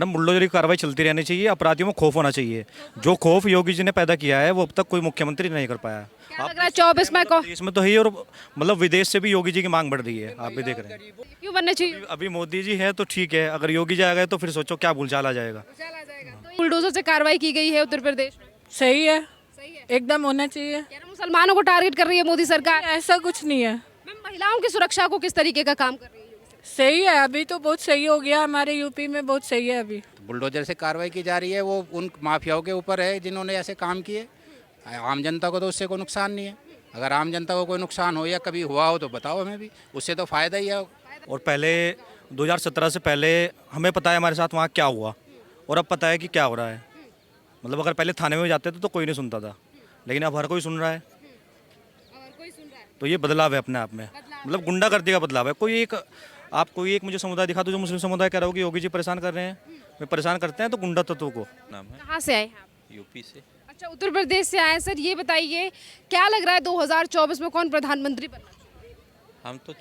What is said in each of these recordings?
Madam bulldozer की कार्रवाई चलती रहनी चाहिए, अपराधियों में खौफ होना चाहिए। जो खौफ योगी जी ने पैदा किया है वो अब तक कोई मुख्यमंत्री नहीं कर पाया। क्या लग रहा है 24 में को देश में तो है ही, और मतलब विदेश से भी योगी जी की मांग बढ़ रही है, आप भी देख रहे हैं। क्यों बनने चाहिए? अभी मोदी जी है तो ठीक है, अगर योगी जी आ गए तो फिर सोचो क्या भूलचाल आ जाएगा। तो बुलडोजर से कार्रवाई की गई है उत्तर प्रदेश में। सही है, सही है। एकदम होना चाहिए। कह रहे मुसलमानों को टारगेट कर रही है मोदी सरकार। ऐसा कुछ नहीं है, मैम महिलाओं की सुरक्षा को किस तरीके का काम कर रही है? सही है। अभी तो बहुत सही हो गया, हमारे यूपी में बहुत सही है अभी। बुलडोजर से कार्रवाई की जा रही है, वो उन माफियाओं के ऊपर है जिन्होंने ऐसे काम किए। आम जनता को तो उससे कोई नुकसान नहीं है। अगर आम जनता को कोई नुकसान हो या कभी हुआ हो तो बताओ हमें भी, उससे तो फ़ायदा ही है। और पहले 2017 से पहले हमें पता है हमारे साथ वहाँ क्या हुआ, और अब पता है कि क्या हो रहा है। मतलब अगर पहले थाने में जाते थे तो कोई नहीं सुनता था, लेकिन अब हर कोई सुन रहा है। तो ये बदलाव है अपने आप में, मतलब गुंडागर्दी का बदलाव है। कोई एक मुझे समुदाय दिखा दो जो मुस्लिम समुदाय कह रहा हो कि योगी जी परेशान कर रहे हैं, वे परेशान करते हैं तो गुंडा तत्वों को। नाम है कहाँ से आए हैं आप? यूपी से। अच्छा, उत्तर प्रदेश से आए हैं। सर ये बताइए क्या लग रहा है 2024 में कौन प्रधानमंत्री बनना चाहिए? हम तो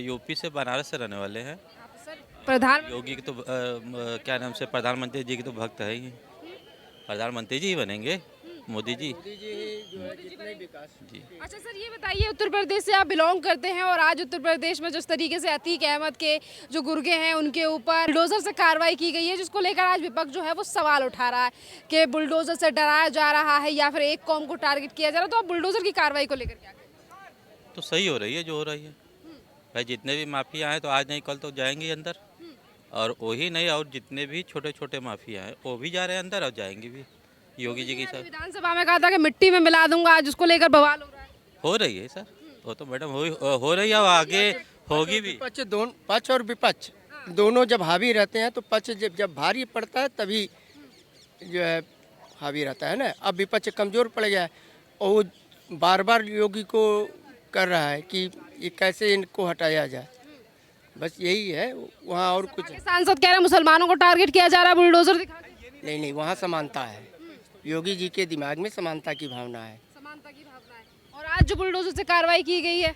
यूपी से बनारस से रहने वाले हैं। सर प्रधान योगी की तो क्या नाम से प्रधानमंत्री जी की तो भक्त है ही। प्रधानमंत्री जी ही बनेंगे, मोदी जी। जी। अच्छा सर ये बताइए, उत्तर प्रदेश से आप बिलोंग करते हैं और आज उत्तर प्रदेश में जिस तरीके से अतीक अहमद के जो गुर्गे हैं उनके ऊपर बुलडोजर से कार्रवाई की गई है, जिसको लेकर आज विपक्ष जो है वो सवाल उठा रहा है कि बुलडोजर से डराया जा रहा है या फिर एक कौम को टारगेट किया जा रहा है, तो आप बुलडोजर की कार्रवाई को लेकर क्या कहेंगे? तो सही हो रही है जो हो रही है। भाई जितने भी माफिया हैं तो आज नहीं कल तो जाएंगे अंदर, और वही नहीं, और जितने भी छोटे छोटे माफिया हैं वो भी जा रहे हैं अंदर और जाएंगे भी योगी जी के साथ। विधानसभा में कहा था कि मिट्टी में मिला दूंगा, आज उसको लेकर बवाल हो रहा है। हो रही है सर, वो तो मैडम हो रही है, और आगे होगी भी। पक्ष और विपक्ष दोनों जब हावी रहते हैं तो पक्ष जब भारी पड़ता है तभी जो है हावी रहता है ना। अब विपक्ष कमजोर पड़ गया है और वो बार बार योगी को कर रहा है कि ये कैसे इनको हटाया जाए, बस यही है वहाँ। और कुछ सांसद कह रहे हैं मुसलमानों को टारगेट किया जा रहा है बुलडोजर दिखा के। नहीं, वहाँ समानता है। योगी जी के दिमाग में समानता की भावना है। समानता की भावना है। और आज जो बुलडोजर से कार्रवाई की गई है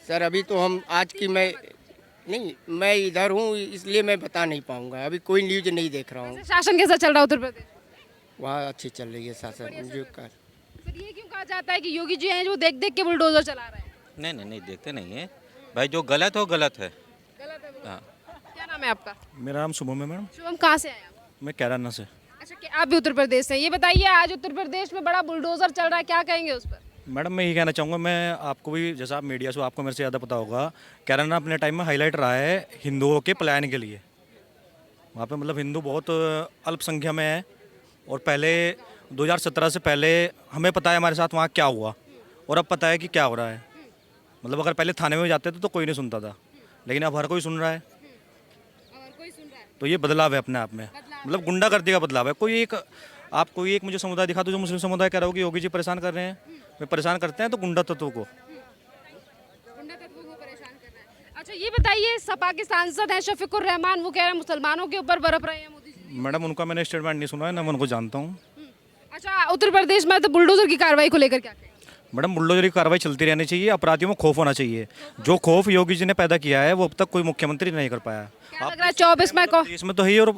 सर अभी तो हम आज की मैं इधर हूँ इसलिए मैं बता नहीं पाऊँगा, अभी कोई न्यूज नहीं देख रहा हूँ। शासन कैसा चल रहा है उत्तर प्रदेश? वहाँ अच्छी चल रही है शासन जो कर। सर ये क्यों कहा जाता है कि योगी जी हैं जो देख देख के बुलडोजर चला रहे हैं? नहीं देखते नहीं है भाई, जो गलत हो गलत है। हाँ। क्या नाम है आपका? मेरा नाम शुभम है मैडम, शुभम, कहाँ से आए आप? मैं कैराना से। अच्छा, आप भी उत्तर प्रदेश से हैं। ये बताइए आज उत्तर प्रदेश में बड़ा बुलडोजर चल रहा है, क्या कहेंगे उस पर? मैडम मैं ये कहना चाहूँगा, मैं आपको भी जैसा आप मीडिया से आपको मेरे से ज़्यादा पता होगा, कैराना अपने टाइम में हाईलाइट रहा है हिंदुओं के पलायन के लिए। वहाँ पे मतलब हिंदू बहुत अल्पसंख्या में है, और पहले 2017 से पहले हमें पता है हमारे साथ वहाँ क्या हुआ, और अब पता है कि क्या हो रहा है। मतलब अगर पहले थाने में जाते थे तो कोई नहीं सुनता था, लेकिन अब हर कोई सुन रहा है। तो ये बदलाव है अपने आप में, मतलब गुंडागर्दी का बदलाव है। कोई एक मुझे समुदाय दिखा दो जो मुस्लिम समुदाय कह रहा हो कि योगी जी परेशान कर रहे हैं, वे परेशान करते हैं तो गुंडा तत्वों को। अच्छा ये बताइए, सपा के सांसद हैं शफीकुर रहमान, वो कह रहे हैं मुसलमानों के ऊपर बरप रहे हैं मोदी जी। मैडम उनका मैंने स्टेटमेंट नहीं सुना है, ना मैं उनको जानता हूँ। अच्छा, उत्तर प्रदेश में तो बुलडोजर की कार्रवाई को लेकर क्या कहेंगे? मैडम बुलडोजर की कार्रवाई चलती रहनी चाहिए, अपराधियों में खौफ होना चाहिए। जो खौफ योगी जी ने पैदा किया है वो अब तक कोई मुख्यमंत्री नहीं कर पाया। क्या लग रहा है 24 में को देश में तो है ही, और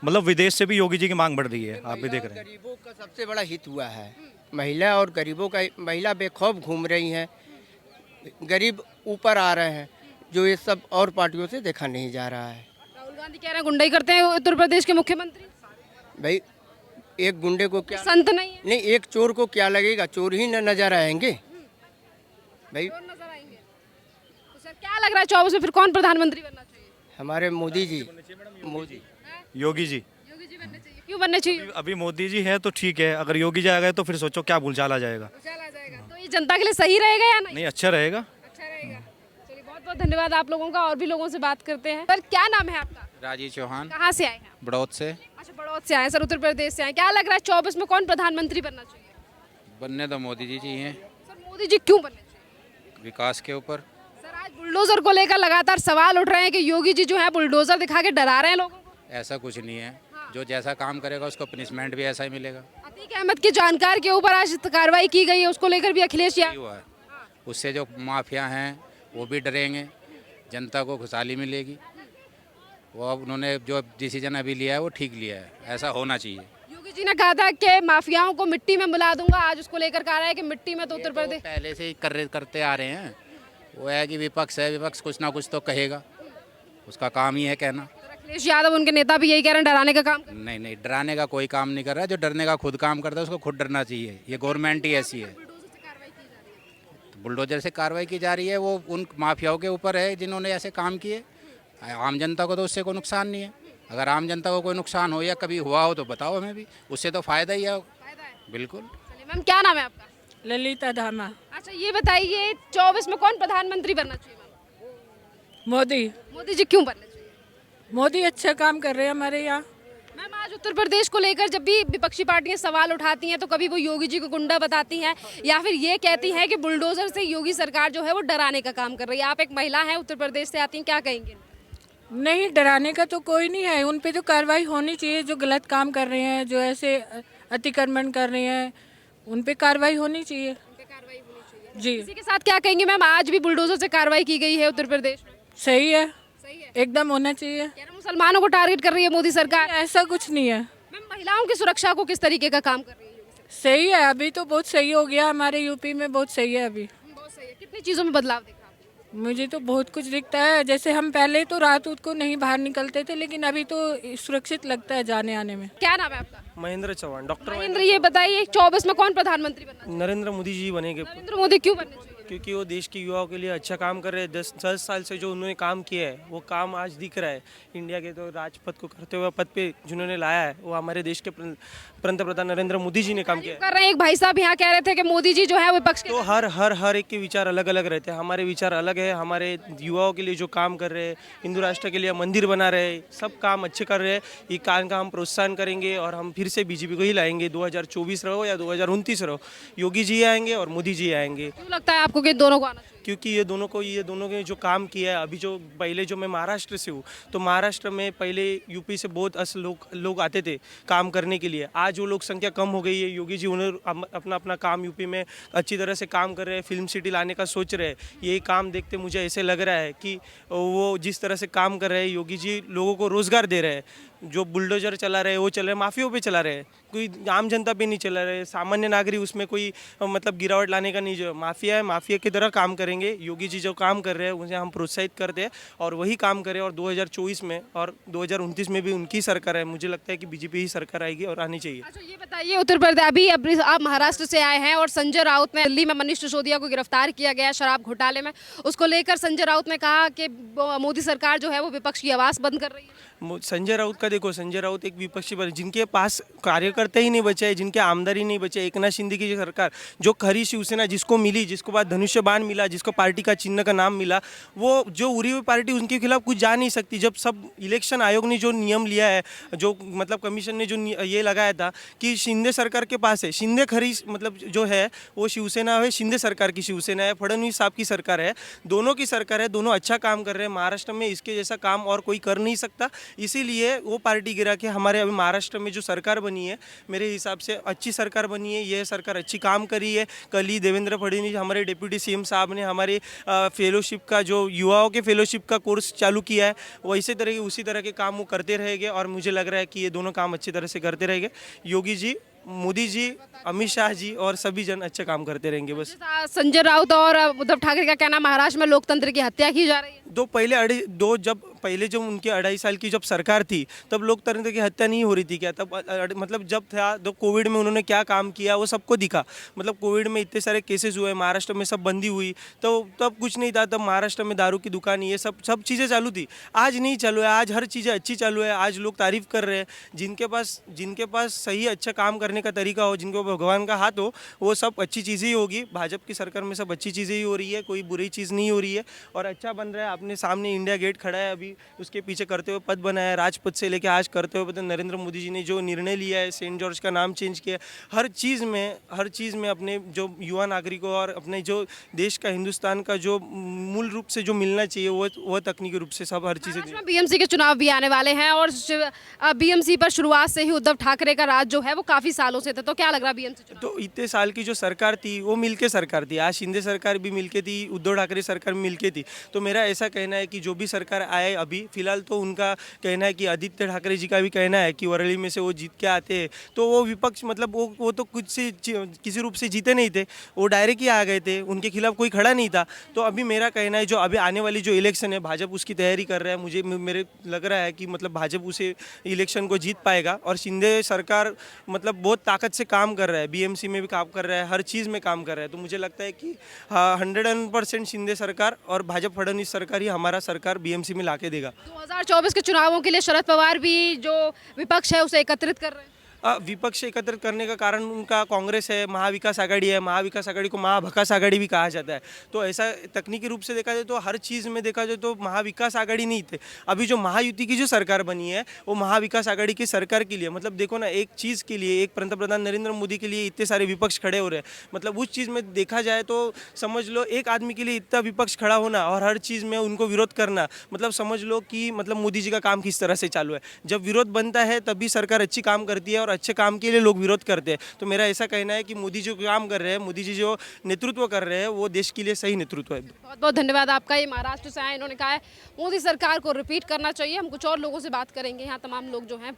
मतलब विदेश से भी योगी जी की मांग बढ़ रही है, आप भी देख रहे हैं। गरीबों का सबसे बड़ा हित हुआ है। महिला और गरीबों का, महिला बेखौफ घूम रही हैं, गरीब ऊपर आ रहे हैं, जो ये सब और पार्टियों से देखा नहीं जा रहा है। राहुल गांधी कह रहे हैं गुंडाई करते हैं उत्तर प्रदेश के मुख्यमंत्री। भाई एक गुंडे को क्या, संत नहीं है? नहीं एक चोर को क्या लगेगा, चोर ही न नजर आएंगे भाई। नजर आएंगे। तो सर क्या लग रहा है 24 में फिर कौन प्रधानमंत्री बनना चाहिए? हमारे मोदी जी। योगी जी। योगी जी बनने चाहिए। क्यों बनने चाहिए? अभी मोदी जी है तो ठीक है, अगर योगी जी आ गए तो फिर सोचो क्या भूलचाल आ जाएगा। तो ये जनता के लिए सही रहेगा या नहीं? नहीं, अच्छा रहेगा। अच्छा रहेगा। चलिए बहुत बहुत धन्यवाद आप लोगों का, और भी लोगों से बात करते हैं। सर क्या नाम है आपका? राजीव चौहान, कहाँ से आए हैं? बड़ौद से। अच्छा, बड़ौद से आए। सर उत्तर प्रदेश से आए। क्या लग रहा है 24 में कौन प्रधानमंत्री बनना चाहिए? बनने तो मोदी जी चाहिए, सर मोदी जी क्यों बनने चाहिए? विकास के ऊपर। सर आज बुलडोजर को लेकर लगातार सवाल उठ रहे हैं कि योगी जी जो है बुलडोजर दिखा के डरा रहे हैं लोगों को। ऐसा कुछ नहीं है, जो जैसा काम करेगा उसको पनिशमेंट भी ऐसा ही मिलेगा। अतीक अहमद के जानकार के ऊपर आज कार्रवाई की गई है, उसको लेकर भी अखिलेश यही हुआ है, उससे जो माफिया हैं वो भी डरेंगे, जनता को खुशहाली मिलेगी, वो अब उन्होंने जो डिसीजन अभी लिया है वो ठीक लिया है, ऐसा होना चाहिए। योगी जी ने कहा था कि माफियाओं को मिट्टी में मिला दूंगा, आज उसको लेकर कह रहा है कि मिट्टी में तो उत्तर प्रदेश। पहले से ही करते आ रहे हैं। वो है कि विपक्ष है, विपक्ष कुछ ना कुछ तो कहेगा, उसका काम ही है कहना। तो अखिलेश यादव उनके नेता भी यही कह रहे हैं, डराने का काम कर रहे हैं। नहीं नहीं, डराने का कोई काम नहीं कर रहा है। जो डरने का खुद काम करता है उसको खुद डरना चाहिए। ये गवर्नमेंट ही ऐसी है। तो बुलडोजर से कार्रवाई की जा रही है, वो उन माफियाओं के ऊपर है जिन्होंने ऐसे काम किए। आम जनता को तो उससे कोई नुकसान नहीं है। अगर आम जनता को कोई नुकसान हो या कभी हुआ हो तो बताओ हमें भी, उससे तो फ़ायदा ही है। बिल्कुल। चलिए मैम, क्या नाम है आपका? ललिता धामा। अच्छा ये बताइए, 24 में कौन प्रधानमंत्री बनना चाहिए मैम? मोदी। मोदी जी क्यों बनना चाहिए? मोदी अच्छा काम कर रहे हैं हमारे यहाँ। मैम आज उत्तर प्रदेश को लेकर जब भी विपक्षी पार्टियां सवाल उठाती हैं तो कभी वो योगी जी को गुंडा बताती हैं या फिर ये कहती हैं कि बुलडोजर से योगी सरकार जो है वो डराने का काम कर रही है। आप एक महिला हैं, उत्तर प्रदेश से आती हैं, क्या कहेंगे? नहीं, डराने का तो कोई नहीं है। उन पे तो कार्रवाई होनी चाहिए। जो गलत काम कर रहे हैं, जो ऐसे अतिक्रमण कर रहे हैं, उन पे कार्रवाई होनी चाहिए। जी इसी के साथ क्या कहेंगे मैम, आज भी बुलडोजर से कार्रवाई की गई है उत्तर प्रदेश में? सही है, सही है। एकदम होना चाहिए। कह रहे मुसलमानों को टारगेट कर रही है मोदी सरकार। ऐसा कुछ नहीं है। मैम महिलाओं की सुरक्षा को किस तरीके का काम कर रही है योगी सरकार? सही है, अभी तो बहुत सही हो गया हमारे यूपी में। बहुत सही है अभी। बहुत सही है। कितनी चीज़ों में बदलाव देखा आपने? मुझे तो बहुत कुछ दिखता है। जैसे हम पहले तो रात को नहीं बाहर निकलते थे, लेकिन अभी तो सुरक्षित लगता है जाने आने में। क्या नाम है आपका? महेंद्र चौहान। डॉक्टर महेंद्र, ये बताइए 24 में कौन प्रधानमंत्री बनना चाहिए? नरेंद्र मोदी जी बनेंगे, नरेंद्र मोदी क्यों बनना चाहिए? क्योंकि वो देश के युवाओं के लिए अच्छा काम कर रहे हैं। 10 साल से जो उन्होंने काम किया है वो काम आज दिख रहा है। इंडिया के तो राजपथ को करते हुए पद पे जिन्होंने लाया है वो हमारे देश के पंतप्रधान नरेंद्र मोदी जी ने काम किया है। कर रहे हैं, एक भाई साहब यहाँ कह रहे थे कि मोदी जी जो है विपक्ष के। तो हर एक के विचार अलग अलग रहते हैं। हमारे विचार अलग है। हमारे युवाओं के लिए जो काम कर रहे हैं, हिंदू राष्ट्र के लिए मंदिर बना रहे हैं, सब काम अच्छे कर रहे हैं। ये काम का हम प्रोत्साहन करेंगे और हम फिर से बीजेपी को ही लाएंगे। 2024 रहो या 2029 रहो, योगी जी आएंगे और मोदी जी आएंगे। क्यों लगता है आपको कि दोनों को आना चाहिए? क्योंकि ये दोनों ने जो काम किया है। अभी जो पहले जो मैं महाराष्ट्र से हूँ, तो महाराष्ट्र में पहले यूपी से बहुत लोग आते थे काम करने के लिए। आज वो लोग संख्या कम हो गई है। योगी जी उन्हें अपना काम यूपी में अच्छी तरह से काम कर रहे हैं। फिल्म सिटी लाने का सोच रहे हैं। यही काम देखते मुझे ऐसे लग रहा है कि वो जिस तरह से काम कर रहे हैं, योगी जी लोगों को रोज़गार दे रहे हैं। जो बुलडोजर चला रहे हैं वो चल रहे हैं, माफियों पे चला रहे हैं, कोई आम जनता पे नहीं चला रहे। सामान्य नागरिक उसमें कोई मतलब गिरावट लाने का नहीं। जो माफिया है, माफिया की तरह काम करेंगे। योगी जी जो काम कर रहे हैं उसे हम प्रोत्साहित करते हैं और वही काम करें। और 2024 में और 2029 में भी उनकी सरकार है। मुझे लगता है कि बीजेपी ही सरकार आएगी और आनी चाहिए। अच्छा ये बताइए, उत्तर प्रदेश अभी आप महाराष्ट्र से आए हैं और संजय राउत ने दिल्ली में मनीष सिसोदिया को गिरफ्तार किया गया शराब घोटाले में। उसको लेकर संजय राउत ने कहा कि मोदी सरकार जो है वो विपक्ष की आवाज़ बंद कर रही है। संजय राउत का देखो, संजय राउत एक विपक्षी पर जिनके पास कार्यकर्ता ही नहीं बचे हैं, जिनके आमदारी नहीं बचे। एकनाथ शिंदे की सरकार जो खरी शिवसेना जिसको मिली, जिसको बाद धनुष्य बाण मिला, जिसको पार्टी का चिन्ह का नाम मिला, वो जो उड़ी हुई पार्टी उनके खिलाफ कुछ जा नहीं सकती। जब सब इलेक्शन आयोग ने जो नियम लिया है, जो मतलब कमीशन ने जो ये लगाया था कि शिंदे सरकार के पास है, शिंदे खरी मतलब जो है वो शिवसेना है, शिंदे सरकार की शिवसेना है, फडणवीस साहब की सरकार है, दोनों की सरकार है। दोनों अच्छा काम कर रहे हैं। महाराष्ट्र में इसके जैसा काम और कोई कर नहीं सकता। इसीलिए वो पार्टी गिरा के हमारे अभी महाराष्ट्र में जो सरकार बनी है, मेरे हिसाब से अच्छी सरकार बनी है। यह सरकार अच्छी काम करी है। कल ही देवेंद्र फडणवीस हमारे डिप्टी सीएम साहब ने हमारे फेलोशिप का जो युवाओं के फेलोशिप का कोर्स चालू किया है, वैसे तरह के उसी तरह के काम वो करते रहेंगे। और मुझे लग रहा है कि ये दोनों काम अच्छी तरह से करते रहेंगे। योगी जी, मोदी जी, अमित शाह जी और सभी जन अच्छे काम करते रहेंगे। बस संजय राउत और उद्धव ठाकरे का कहना महाराष्ट्र में लोकतंत्र की हत्या की जा रही है। जब उनकी 2.5 साल की जब सरकार थी तब लोकतंत्र की हत्या नहीं हो रही थी क्या? तब मतलब जब था तो कोविड में उन्होंने क्या काम किया वो सबको दिखा। मतलब कोविड में इतने सारे केसेस हुए, महाराष्ट्र में सब बंदी हुई, तो तब कुछ नहीं था। तब महाराष्ट्र में दारू की दुकान, ये सब चीज़ें चालू थी। आज नहीं चालू है। आज हर चीज़ें अच्छी चालू है। आज लोग तारीफ कर रहे हैं। जिनके पास सही अच्छा काम करने का तरीका हो, जिनको भगवान का हाथ हो, वो सब अच्छी चीज़ें ही होगी। भाजपा की सरकार में सब अच्छी चीज़ें ही हो रही है, कोई बुरी चीज़ नहीं हो रही है और अच्छा बन रहा है। अपने सामने इंडिया गेट खड़ा है, अभी उसके पीछे करते हुए पद बनाया है, राजपथ से लेकर आज करते हुए पद। नरेंद्र मोदी जी ने जो निर्णय लिया है, सेंट जॉर्ज का नाम चेंज किया, हर चीज़ में अपने जो युवा नागरिकों और अपने जो देश का, हिंदुस्तान का जो मूल रूप से जो मिलना चाहिए वो तकनीकी रूप से सब हर चीज़ें। बीएमसी के चुनाव भी आने वाले हैं और बीएमसी पर शुरुआत से ही उद्धव ठाकरे का राज जो है वो काफ़ी सालों से था, तो क्या लग रहा है बीएमसी? तो इतने साल की जो सरकार थी वो मिलके सरकार थी। आज शिंदे सरकार भी मिलके थी, उद्धव ठाकरे सरकार भी मिलके थी। तो मेरा ऐसा कहना है कि जो भी सरकार आए अभी फ़िलहाल तो उनका कहना है कि आदित्य ठाकरे जी का भी कहना है कि वरली में से वो जीत के आते हैं, तो वो विपक्ष मतलब वो तो कुछ से किसी रूप से जीते नहीं थे, वो डायरेक्ट ही आ गए थे, उनके खिलाफ कोई खड़ा नहीं था। तो अभी मेरा कहना है जो अभी आने वाली जो इलेक्शन है भाजपा उसकी तैयारी कर रहा है, मुझे मेरे लग रहा है कि मतलब भाजपा उसे इलेक्शन को जीत पाएगा। और शिंदे सरकार मतलब बहुत ताकत से काम कर रहा है, बीएमसी में भी काम कर रहा है, हर चीज़ में काम कर रहा है। तो मुझे लगता है कि 100% शिंदे सरकार और भाजपा फडणवीस सरकार ही हमारा सरकार बीएमसी में लाके देगा। 2024 के चुनावों के लिए शरद पवार भी जो विपक्ष है उसे एकत्रित कर रहे हैं। विपक्ष एकत्रित करने का कारण उनका कांग्रेस है, महाविकास आघाड़ी है, महाविकास आघाड़ी को महाभकास आघाड़ी भी कहा जाता है। तो ऐसा तकनीकी रूप से देखा जाए तो हर चीज़ में देखा जाए तो महाविकास आघाड़ी नहीं थे। अभी जो महायुति की जो सरकार बनी है वो महाविकास आघाड़ी की सरकार के लिए, मतलब देखो ना, एक चीज़ के लिए, एक पंतप्रधान नरेंद्र मोदी के लिए इतने सारे विपक्ष खड़े हो रहे हैं। मतलब उस चीज़ में देखा जाए तो समझ लो एक आदमी के लिए इतना विपक्ष खड़ा होना और हर चीज़ में उनको विरोध करना, मतलब समझ लो कि मतलब मोदी जी का काम किस तरह से चालू है। जब विरोध बनता है तभी सरकार अच्छी काम करती है और अच्छे काम के लिए लोग विरोध करते हैं। तो मेरा ऐसा कहना है कि मोदी जो काम कर रहे हैं, मोदी जी जो नेतृत्व कर रहे हैं वो देश के लिए सही नेतृत्व है। बहुत बहुत धन्यवाद आपका। ये महाराष्ट्र से आए, इन्होंने कहा है मोदी सरकार को रिपीट करना चाहिए। हम कुछ और लोगों से बात करेंगे, यहाँ तमाम लोग जो हैं